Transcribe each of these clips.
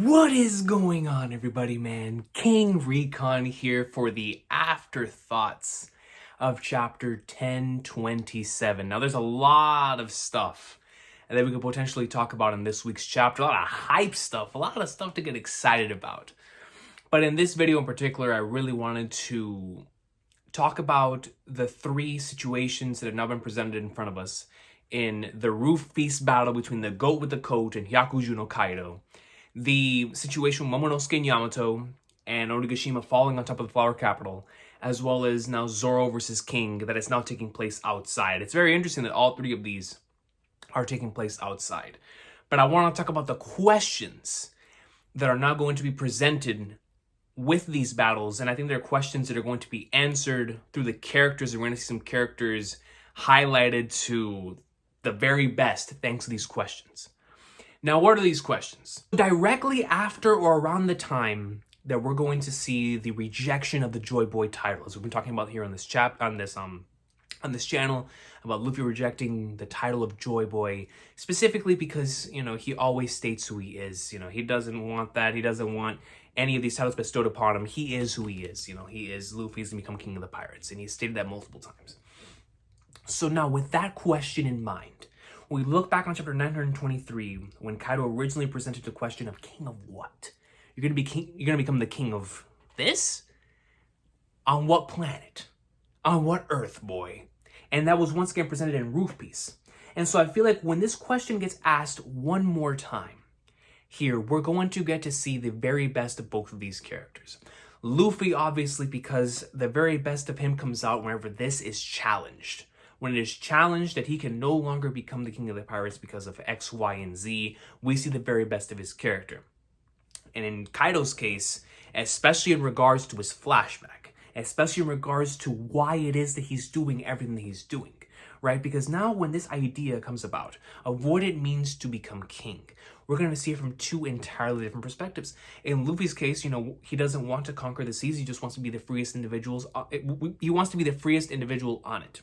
What is going on, everybody, man? King Recon here for the Afterthoughts of chapter 1027. Now, there's a lot of stuff that we could potentially talk about in this week's chapter. A lot of hype stuff, a lot of stuff to get excited about. But in this video in particular, I really wanted to talk about the three situations that have now been presented in front of us in the roof feast battle between the goat with the coat and Hyakuju no Kaido, the situation with Momonosuke and Yamato and Onigashima falling on top of the flower capital, as well as now Zoro versus King that is now taking place outside. It's very interesting that all three of these are taking place outside. But I want to talk about the questions that are now going to be presented with these battles, and I think they're questions that are going to be answered through the characters. We're going to see some characters highlighted to the very best thanks to these questions. Now, what are these questions? Directly after or around the time that we're going to see the rejection of the Joy Boy title, as we've been talking about here on this channel, about Luffy rejecting the title of Joy Boy, specifically because, he always states who he is. He doesn't want that. He doesn't want any of these titles bestowed upon him. He is who he is. He is Luffy. He's gonna become king of the pirates, and he's stated that multiple times. So now, with that question in mind, we look back on chapter 923 when Kaido originally presented the question of king of what? You're gonna become the king of this? On what planet? On what Earth, boy? And that was once again presented in Roof Piece. And so I feel like when this question gets asked one more time, here, we're going to get to see the very best of both of these characters. Luffy, obviously, because the very best of him comes out whenever this is challenged. When it is challenged that he can no longer become the king of the pirates because of X, Y, and Z, we see the very best of his character. And in Kaido's case, especially in regards to his flashback, especially in regards to why it is that he's doing everything that he's doing, right? Because now when this idea comes about of what it means to become king, we're going to see it from two entirely different perspectives. In Luffy's case, he doesn't want to conquer the seas. He just wants to be the freest individuals. He wants to be the freest individual on it.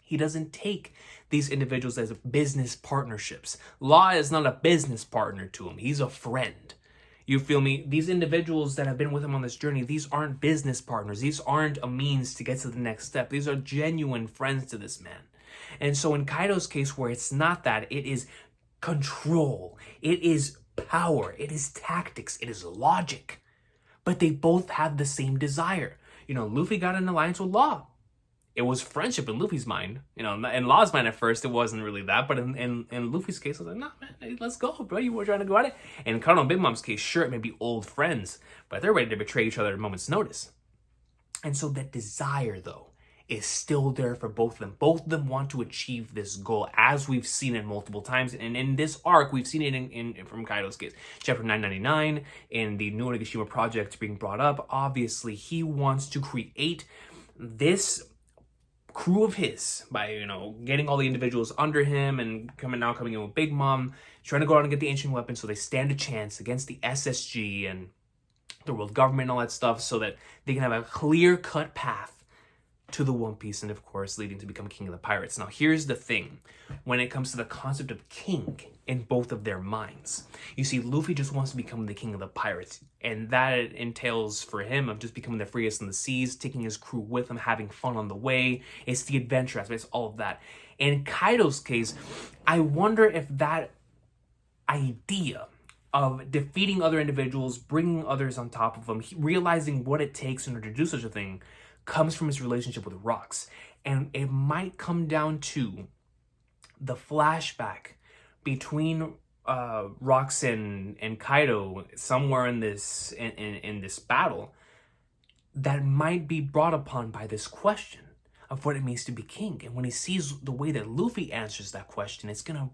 He doesn't take these individuals as business partnerships. Law is not a business partner to him. He's a friend. You feel me? These individuals that have been with him on this journey, these aren't business partners. These aren't a means to get to the next step. These are genuine friends to this man. And so in Kaido's case, where it's not that, it is control, it is power, it is tactics, it is logic. But they both have the same desire. Luffy got an alliance with Law. It was friendship in Luffy's mind. In Law's mind at first, it wasn't really that. But in Luffy's case, I was like, nah, man, hey, let's go, bro. You were trying to go at it. And in Kaido and Big Mom's case, sure, it may be old friends, but they're ready to betray each other at a moment's notice. And so that desire, though, is still there for both of them. Both of them want to achieve this goal, as we've seen it multiple times. And in this arc, we've seen it in from Kaido's case. Chapter 999, in the New Onigashima project being brought up, obviously, he wants to create this crew of his by getting all the individuals under him and coming in with Big Mom, trying to go out and get the ancient weapon so they stand a chance against the SSG and the world government and all that stuff, so that they can have a clear-cut path to the One Piece, and of course leading to become king of the pirates. Now here's the thing when it comes to the concept of king in both of their minds. You see, Luffy just wants to become the king of the pirates, and that entails for him of just becoming the freest in the seas, taking his crew with him, having fun on the way. It's the adventure aspect, it's all of that. In Kaido's case, I wonder if that idea of defeating other individuals, bringing others on top of them, realizing what it takes in order to do such a thing, comes from his relationship with rocks. And it might come down to the flashback between Rocks and Kaido somewhere in this battle that might be brought upon by this question of what it means to be king. And when he sees the way that Luffy answers that question, it's gonna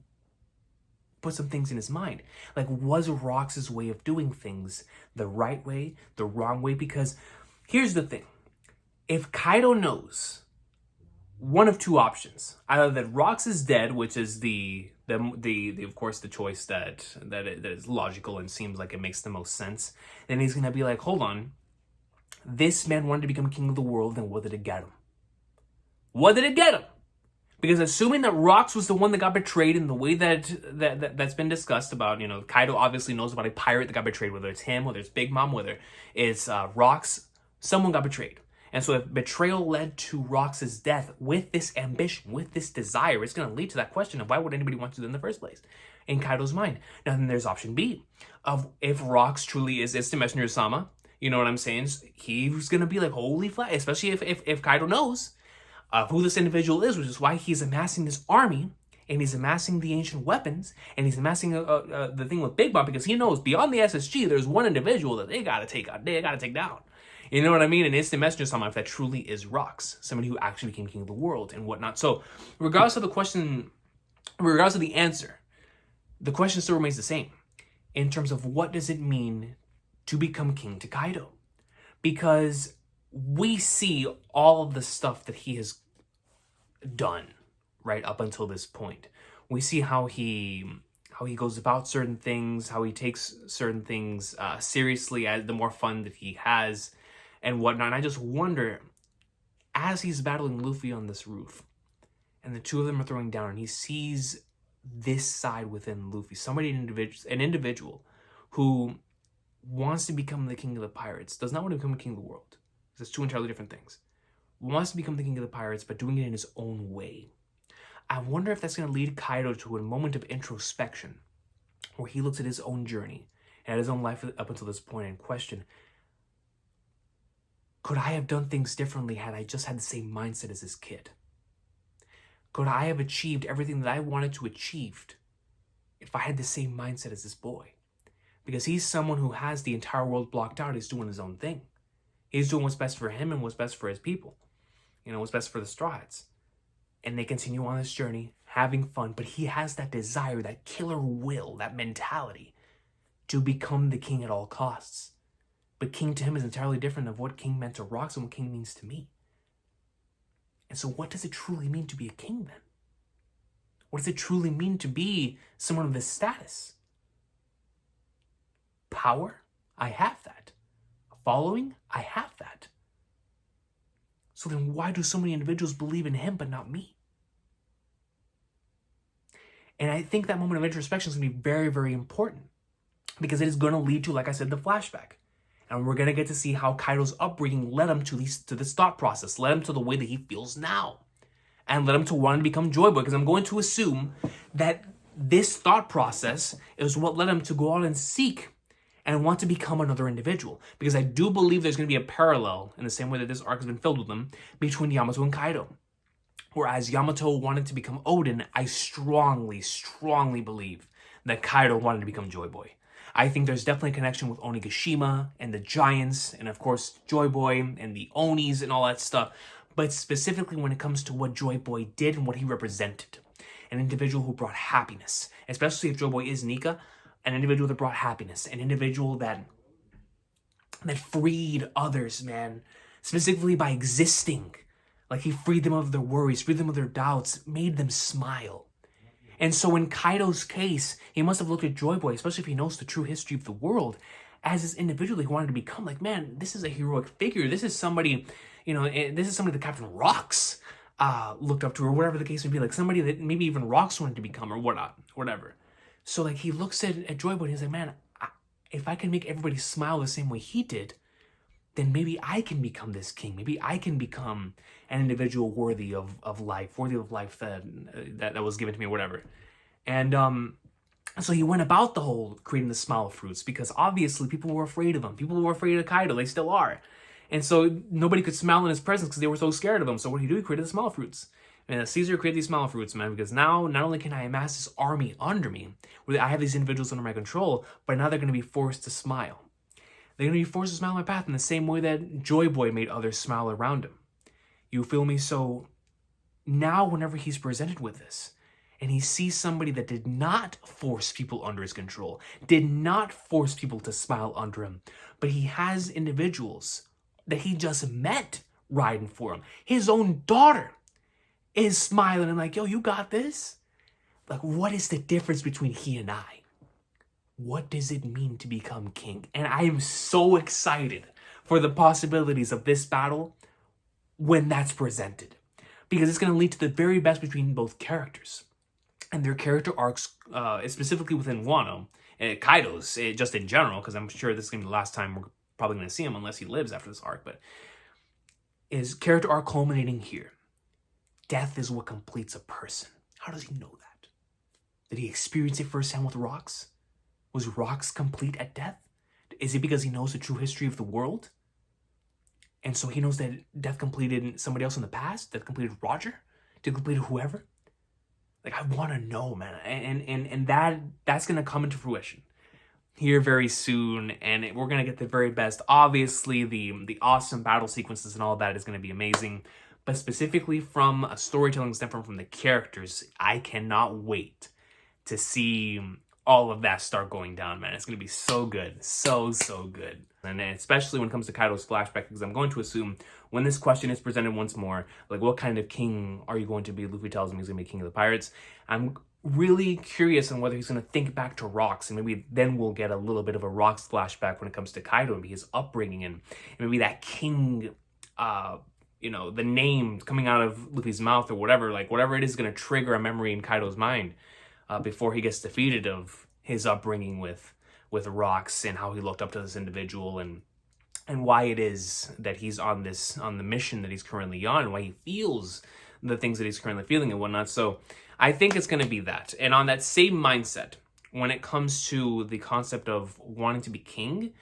put some things in his mind. Like, was Rocks' way of doing things the right way, the wrong way? Because here's the thing. If Kaido knows one of two options, either that Rocks is dead, which is the of course the choice that is logical and seems like it makes the most sense, then he's gonna be like, hold on, this man wanted to become king of the world, then what did it get him? What did it get him? Because assuming that Rocks was the one that got betrayed in the way that's been discussed about, Kaido obviously knows about a pirate that got betrayed, whether it's him, whether it's Big Mom, whether it's Rocks, someone got betrayed. And so if betrayal led to Rocks' death with this ambition, with this desire, it's going to lead to that question of why would anybody want to do it in the first place? In Kaido's mind. Now then there's option B of if Rocks truly is the Messenger-sama, you know what I'm saying? He's going to be like, holy flag, especially if Kaido knows who this individual is, which is why he's amassing this army, and he's amassing the ancient weapons, and he's amassing the thing with Big Mom, because he knows beyond the SSG, there's one individual that they gotta take down. You know what I mean? And it's the Messenger-sama, if that truly is Rocks, somebody who actually became king of the world and whatnot. So, regardless of the answer, the question still remains the same in terms of what does it mean to become king to Kaido? Because we see all of the stuff that he has done right up until this point. We see how he goes about certain things, how he takes certain things seriously as the more fun that he has and whatnot. And I just wonder, as he's battling Luffy on this roof, and the two of them are throwing down, and he sees this side within Luffy, an individual who wants to become the king of the pirates, does not want to become the king of the world. It's two entirely different things. Wants to become the king of the pirates, but doing it in his own way. I wonder if that's going to lead Kaido to a moment of introspection, where he looks at his own journey and at his own life up until this point and question, could I have done things differently had I just had the same mindset as this kid? Could I have achieved everything that I wanted to achieve if I had the same mindset as this boy? Because he's someone who has the entire world blocked out. He's doing his own thing. He's doing what's best for him and what's best for his people. What's best for the Straw Hats. And they continue on this journey, having fun, but he has that desire, that killer will, that mentality to become the king at all costs. But king to him is entirely different of what king meant to Rocks and what king means to me. And so what does it truly mean to be a king then? What does it truly mean to be someone of this status? Power? I have that. Following? I have that. So then why do so many individuals believe in him but not me? And I think that moment of introspection is going to be very, very important, because it is going to lead to, like I said, the flashback. And we're going to get to see how Kaido's upbringing led him to this thought process, led him to the way that he feels now, and led him to want to become Joy Boy, because I'm going to assume that this thought process is what led him to go out and seek and want to become another individual. Because I do believe there's going to be a parallel, in the same way that this arc has been filled with them, between Yamato and Kaido. Whereas Yamato wanted to become Odin, I strongly, strongly believe that Kaido wanted to become Joy Boy. I think there's definitely a connection with Onigashima and the Giants, and of course Joy Boy and the Onis and all that stuff. But specifically when it comes to what Joy Boy did and what he represented. An individual who brought happiness, especially if Joy Boy is Nika, an individual that brought happiness, an individual that freed others, man, specifically by existing. Like he freed them of their worries, freed them of their doubts, made them smile. And so in Kaido's case, he must have looked at Joy Boy, especially if he knows the true history of the world, as this individual he wanted to become. Like, man, this is a heroic figure. This is somebody, this is somebody that Captain Rocks looked up to, or whatever the case may be. Like somebody that maybe even Rocks wanted to become, or whatnot, whatever. So like he looks at Joy Boy and he's like, man, if I can make everybody smile the same way he did, then maybe I can become this king. Maybe I can become an individual worthy of life that was given to me, or whatever. And so he went about the whole creating the smile fruits, because obviously people were afraid of him. People were afraid of Kaido. They still are. And so nobody could smile in his presence because they were so scared of him. So what did he do? He created the smile fruits. And Caesar created these smile fruits, man, because now not only can I amass this army under me, where I have these individuals under my control, but now they're going to be forced to smile. They're going to be forced to smile on my path in the same way that Joy Boy made others smile around him. You feel me? So now whenever he's presented with this, and he sees somebody that did not force people under his control, did not force people to smile under him, but he has individuals that he just met riding for him. His own daughter is smiling and like, yo, you got this? Like, what is the difference between he and I? What does it mean to become king? And I am so excited for the possibilities of this battle when that's presented. because it's going to lead to the very best between both characters. And their character arcs, specifically within Wano, Kaido's, just in general, because I'm sure this is going to be the last time we're probably going to see him unless he lives after this arc, but his character arc culminating here. Death is what completes a person. How does he know that? Did he experience it firsthand with rocks? Was rocks complete at death? Is it because he knows the true history of the world? And so he knows that death completed somebody else in the past? Death completed Roger? Death completed whoever? Like, I want to know, man. And that's going to come into fruition here very soon. And we're going to get the very best. Obviously, the awesome battle sequences and all that is going to be amazing. But specifically from a storytelling standpoint, from the characters, I cannot wait to see all of that start going down, man. It's going to be so good. So good. And especially when it comes to Kaido's flashback, because I'm going to assume when this question is presented once more, like, what kind of king are you going to be? Luffy tells him he's going to be king of the pirates. I'm really curious on whether he's going to think back to Rocks, and maybe then we'll get a little bit of a Rocks flashback when it comes to Kaido and his upbringing, and maybe that king, the name coming out of Luffy's mouth or whatever, like whatever it is going to trigger a memory in Kaido's mind before he gets defeated of his upbringing with Rocks and how he looked up to this individual and why it is that he's on the mission that he's currently on, and why he feels the things that he's currently feeling and whatnot. So I think it's going to be that. And on that same mindset, when it comes to the concept of wanting to be king,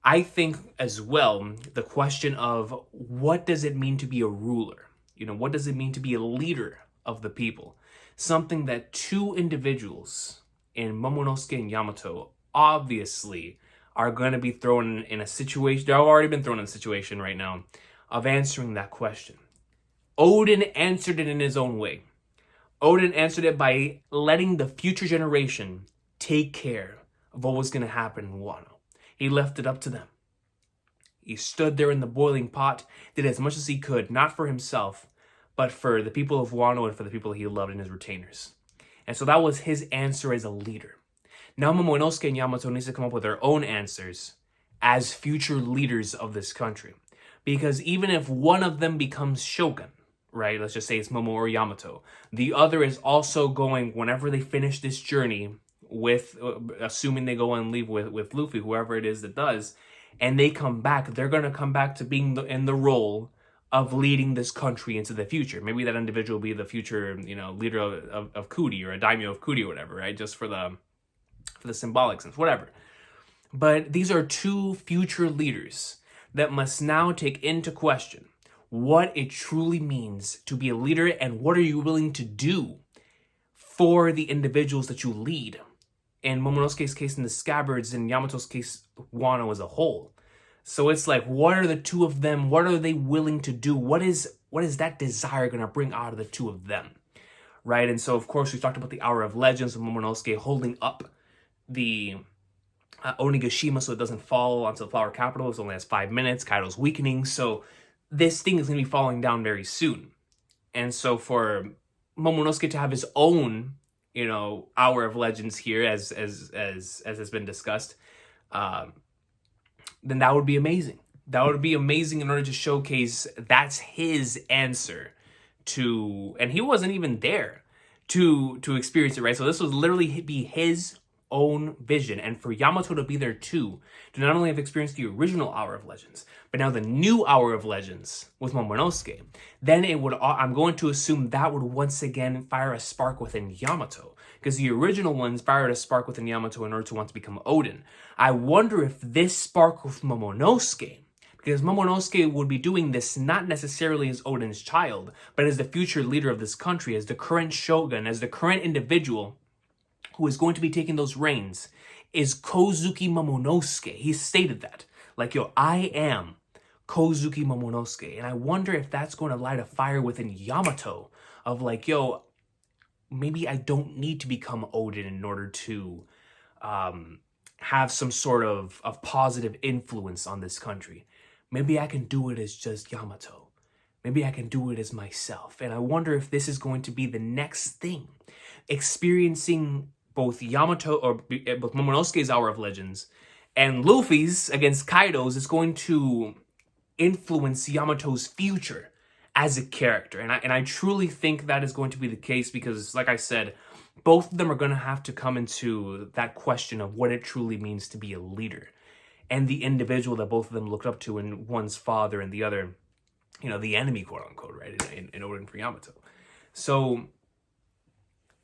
I think as well, the question of what does it mean to be a ruler? What does it mean to be a leader of the people? Something that two individuals in Momonosuke and Yamato obviously are going to be thrown in a situation. They've already been thrown in a situation right now of answering that question. Odin answered it in his own way. Odin answered it by letting the future generation take care of what was going to happen in Wano. He left it up to them. He stood there in the boiling pot, did as much as he could, not for himself, but for the people of Wano and for the people he loved and his retainers. And so that was his answer as a leader. Now Momonosuke and Yamato needs to come up with their own answers as future leaders of this country. Because even if one of them becomes shogun, right, let's just say it's Momo or Yamato, the other is also going, whenever they finish this journey with, assuming they go and leave with Luffy, whoever it is that does, and they come back, they're going to come back to being in the role of leading this country into the future. Maybe that individual will be the future, leader of Kudi, or a daimyo of Kudi or whatever, right? Just for the symbolic sense, whatever. But these are two future leaders that must now take into question what it truly means to be a leader, and what are you willing to do for the individuals that you lead. In Momonosuke's case, in the Scabbards, in Yamato's case, Wano as a whole. So it's like, what are the two of them? What are they willing to do? What is that desire going to bring out of the two of them? Right? And so, of course, we talked about the Hour of Legends of Momonosuke holding up the Onigashima so it doesn't fall onto the Flower Capital. It only has 5 minutes. Kaido's weakening. So this thing is going to be falling down very soon. And so for Momonosuke to have his own, Hour of Legends here, as has been discussed, then that would be amazing. That would be amazing in order to showcase that's his answer to, and he wasn't even there to experience it, right? So this would literally be his own vision, and for Yamato to be there too, to not only have experienced the original Hour of Legends, but now the new Hour of Legends with Momonosuke, then it would, I'm going to assume that would once again fire a spark within Yamato, because the original ones fired a spark within Yamato in order to want to become Odin. I wonder if this spark with Momonosuke, because Momonosuke would be doing this not necessarily as Odin's child, but as the future leader of this country, as the current shogun, as the current individual who is going to be taking those reins, is Kozuki Momonosuke. He stated that. Like, I am Kozuki Momonosuke. And I wonder if that's going to light a fire within Yamato of like, maybe I don't need to become Odin in order to have some sort of positive influence on this country. Maybe I can do it as just Yamato. Maybe I can do it as myself. And I wonder if this is going to be the next thing. Experiencing both Yamato, or both Momonosuke's Hour of Legends and Luffy's against Kaido's, is going to influence Yamato's future as a character. And I truly think that is going to be the case because, like I said, both of them are going to have to come into that question of what it truly means to be a leader. And the individual that both of them looked up to, and one's father and the other, you know, the enemy, quote unquote, right, in Oden for Yamato. So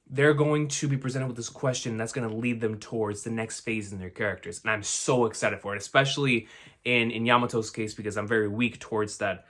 they're going to be presented with this question that's going to lead them towards the next phase in their characters. And I'm so excited for it, especially in Yamato's case, because I'm very weak towards that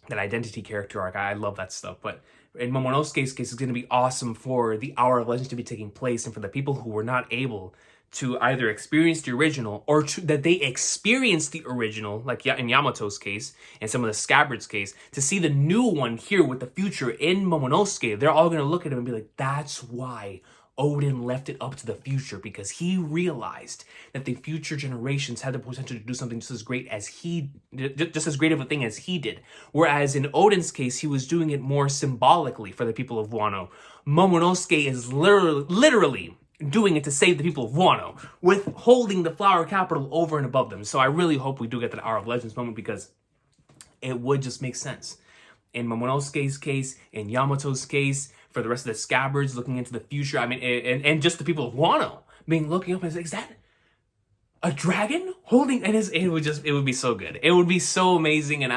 that identity character arc. I love that stuff. But in Momonosuke's case, it's going to be awesome for the Hour of Legends to be taking place and for the people who were not able to either experience the original or that they experience the original, like in Yamato's case and some of the Scabbards' case, to see the new one here with the future in Momonosuke. They're all going to look at him and be like, that's why Oden left it up to the future, because he realized that the future generations had the potential to do something just as great of a thing as he did. Whereas in Oden's case, he was doing it more symbolically for the people of Wano. Momonosuke is literally doing it to save the people of Wano, with holding the flower capital over and above them. So I really hope we do get that Hour of Legends moment, because it would just make sense. In Momonosuke's case, in Yamato's case, for the rest of the Scabbards looking into the future, I mean, and just the people of Wano being looking up and saying, is that a dragon holding? And it would be so good. It would be so amazing and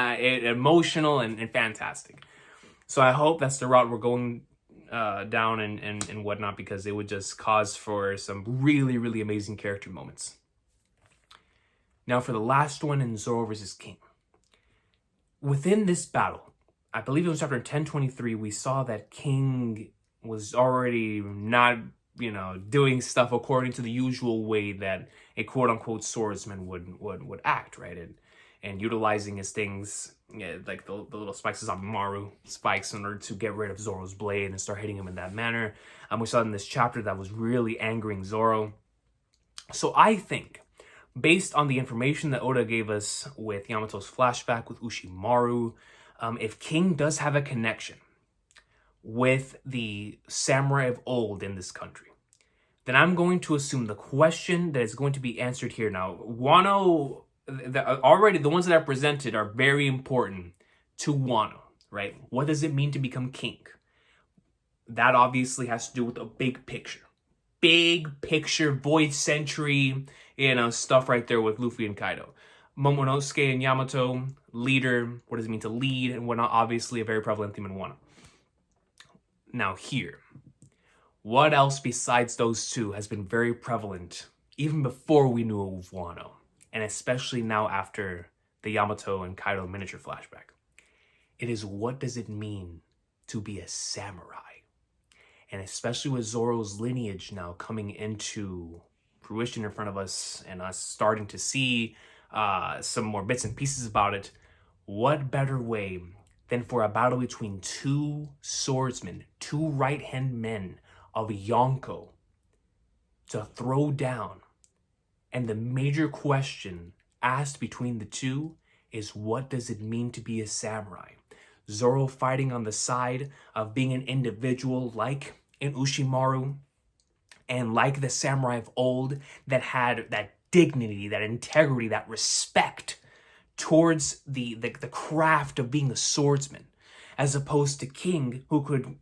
emotional and fantastic. So I hope that's the route we're going down and whatnot, because it would just cause for some really, really amazing character moments. Now for the last one in Zoro versus King. Within this battle, I believe it was chapter 1023, we saw that King was already not, doing stuff according to the usual way that a quote-unquote swordsman would act, right? And utilizing his things, like the little spikes on Maru spikes, in order to get rid of Zoro's blade and start hitting him in that manner. We saw in this chapter that was really angering Zoro. So I think, based on the information that Oda gave us with Yamato's flashback with Ushimaru, if King does have a connection with the samurai of old in this country, then I'm going to assume the question that is going to be answered here now. Wano, already the ones that are presented are very important to Wano, right? What does it mean to become king? That obviously has to do with a big picture. Big picture, Void Century, stuff right there with Luffy and Kaido. Momonosuke and Yamato, leader, what does it mean to lead, and whatnot, obviously a very prevalent theme in Wano. Now here, what else besides those two has been very prevalent even before we knew of Wano, and especially now after the Yamato and Kaido miniature flashback? It is, what does it mean to be a samurai? And especially with Zoro's lineage now coming into fruition in front of us, and us starting to see some more bits and pieces about it, what better way than for a battle between two swordsmen, two right-hand men of Yonko, to throw down? And the major question asked between the two is, what does it mean to be a samurai? Zoro fighting on the side of being an individual like in Ushimaru, and like the samurai of old that had that dignity, that integrity, that respect towards the craft of being a swordsman, as opposed to King, who could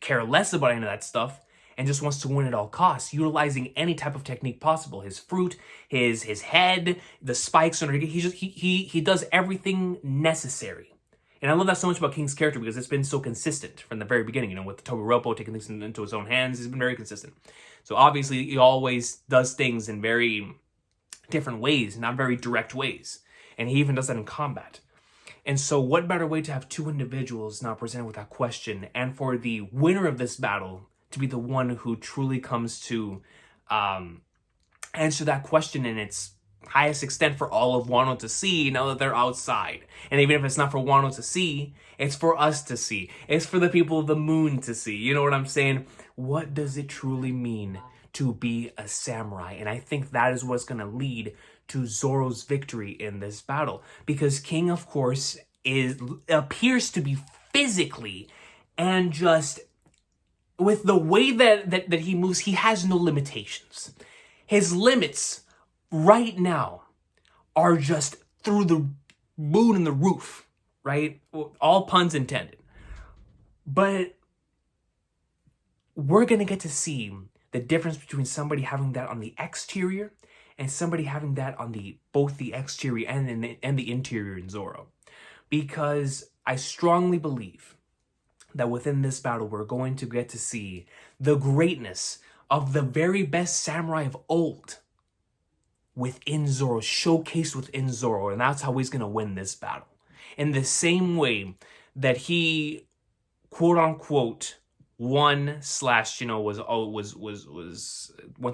care less about any of that stuff and just wants to win at all costs, utilizing any type of technique possible. His fruit, his head, the spikes, he does everything necessary. And I love that so much about King's character, because it's been so consistent from the very beginning, with Todoroki taking things into his own hands. He's been very consistent. So obviously he always does things in very different ways, not very direct ways. And he even does that in combat. And so what better way to have two individuals now presented with that question, and for the winner of this battle to be the one who truly comes to answer that question in its highest extent for all of Wano to see, now that they're outside. And even if it's not for Wano to see, it's for us to see. It's for the people of the moon to see. You know what I'm saying? What does it truly mean to be a samurai? And I think that is what's going to lead to Zoro's victory in this battle. Because King, of course, appears to be physically, and just with the way that he moves, he has no limitations. His limits right now are just through the moon and the roof, right? All puns intended. But we're going to get to see the difference between somebody having that on the exterior and somebody having that on both the exterior and the interior in Zoro. Because I strongly believe that within this battle, we're going to get to see the greatness of the very best samurai of old within Zoro, showcased within Zoro, and that's how he's going to win this battle. In the same way that he, quote unquote, won slash, went through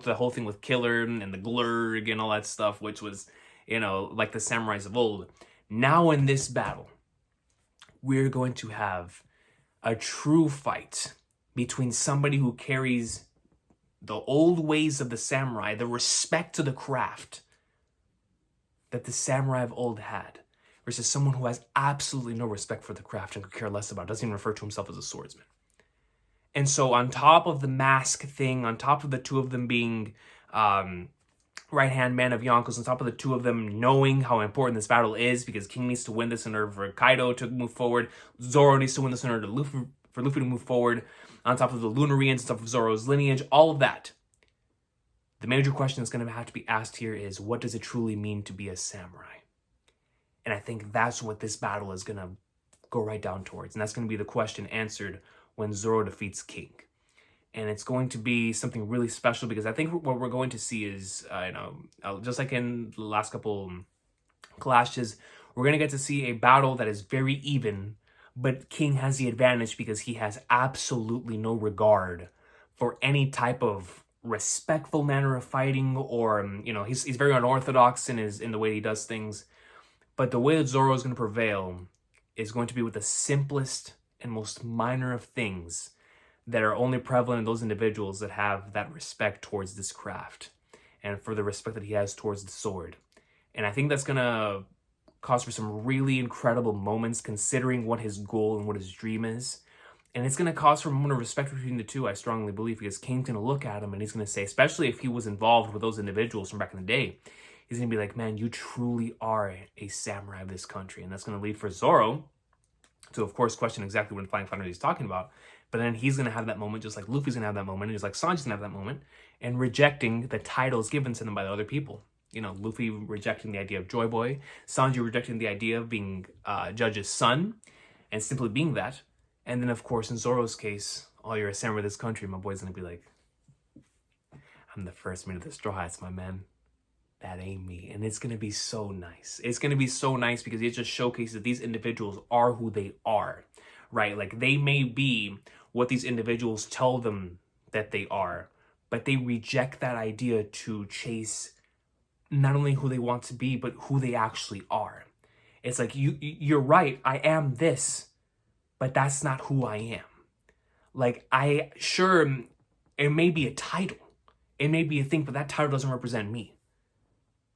the whole thing with Killer and the Glurg and all that stuff, which was, like the samurais of old. Now in this battle, we're going to have a true fight between somebody who carries the old ways of the samurai, the respect to the craft that the samurai of old had, versus someone who has absolutely no respect for the craft and could care less about it, doesn't even refer to himself as a swordsman. And so on top of the mask thing, on top of the two of them being right-hand man of Yonko's, on top of the two of them knowing how important this battle is, because King needs to win this in order for Kaido to move forward, Zoro needs to win this in order for Luffy to move forward, on top of the Lunarians, on top of Zoro's lineage, all of that. The major question that's going to have to be asked here is, what does it truly mean to be a samurai? And I think that's what this battle is going to go right down towards. And that's going to be the question answered when Zoro defeats King. And it's going to be something really special, because I think what we're going to see is, just like in the last couple clashes, we're going to get to see a battle that is very even, but King has the advantage because he has absolutely no regard for any type of respectful manner of fighting, or, he's very unorthodox in the way he does things. But the way that Zoro is going to prevail is going to be with the simplest and most minor of things that are only prevalent in those individuals that have that respect towards this craft and for the respect that he has towards the sword. And I think that's going to cause for some really incredible moments, considering what his goal and what his dream is. And it's going to cause for a moment of respect between the two, I strongly believe, because King's going to look at him and he's going to say, especially if he was involved with those individuals from back in the day, he's going to be like, man, you truly are a samurai of this country. And that's going to lead for Zoro to, of course, question exactly what Flying Thunder he's talking about. But then he's going to have that moment, just like Luffy's going to have that moment, and just like Sanji's going to have that moment, and rejecting the titles given to them by the other people. Luffy rejecting the idea of Joy Boy, Sanji rejecting the idea of being Judge's son, and simply being that. And then, of course, in Zoro's case, oh, you're a samurai of this country, my boy's going to be like, I'm the first man of the Straw Hats, my man. That ain't me. And it's going to be so nice. It's going to be so nice because it just showcases that these individuals are who they are, right? Like, they may be what these individuals tell them that they are, but they reject that idea to chase not only who they want to be, but who they actually are. It's like, you're right, I am this, but that's not who I am. Like, it may be a title, it may be a thing, but that title doesn't represent me.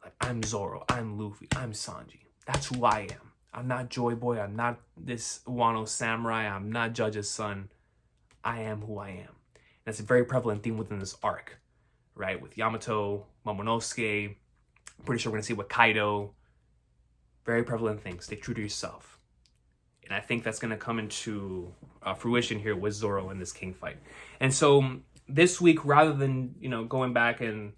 Like, I'm Zoro, I'm Luffy, I'm Sanji. That's who I am. I'm not Joy Boy, I'm not this Wano samurai, I'm not Judge's son. I am who I am. That's a very prevalent theme within this arc, right? With Yamato, Momonosuke, pretty sure we're going to see with Kaido. Very prevalent things. Stay true to yourself. And I think that's going to come into fruition here with Zoro in this King fight. And so this week, rather than, going back and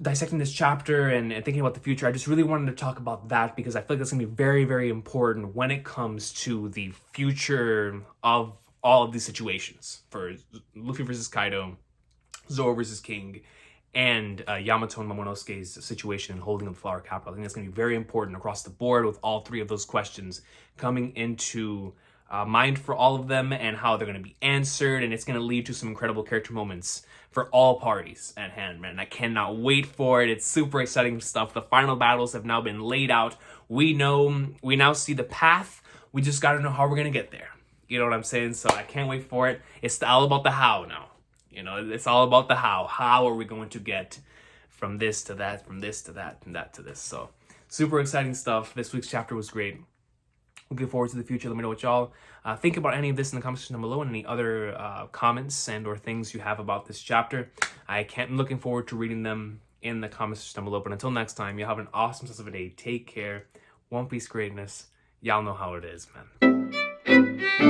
dissecting this chapter and thinking about the future, I just really wanted to talk about that, because I feel like that's going to be very, very important when it comes to the future of all of these situations for Luffy versus Kaido, Zoro versus King, and Yamato and Momonosuke's situation in holding the Flower Capital. I think that's going to be very important across the board, with all three of those questions coming into mind for all of them and how they're going to be answered. And it's going to lead to some incredible character moments for all parties at hand, man. I cannot wait for it. It's super exciting stuff. The final battles have now been laid out. We now see the path. We just got to know how we're going to get there. You know what I'm saying? So I can't wait for it. It's all about the how now. It's all about the how. How are we going to get from this to that, from this to that, and that to this? So super exciting stuff. This week's chapter was great. Looking forward to the future. Let me know what y'all think about any of this in the comment section down below, and any other comments and or things you have about this chapter. I'm looking forward to reading them in the comment section down below. But until next time, you have an awesome sense of a day. Take care. One Piece greatness. Y'all know how it is, man.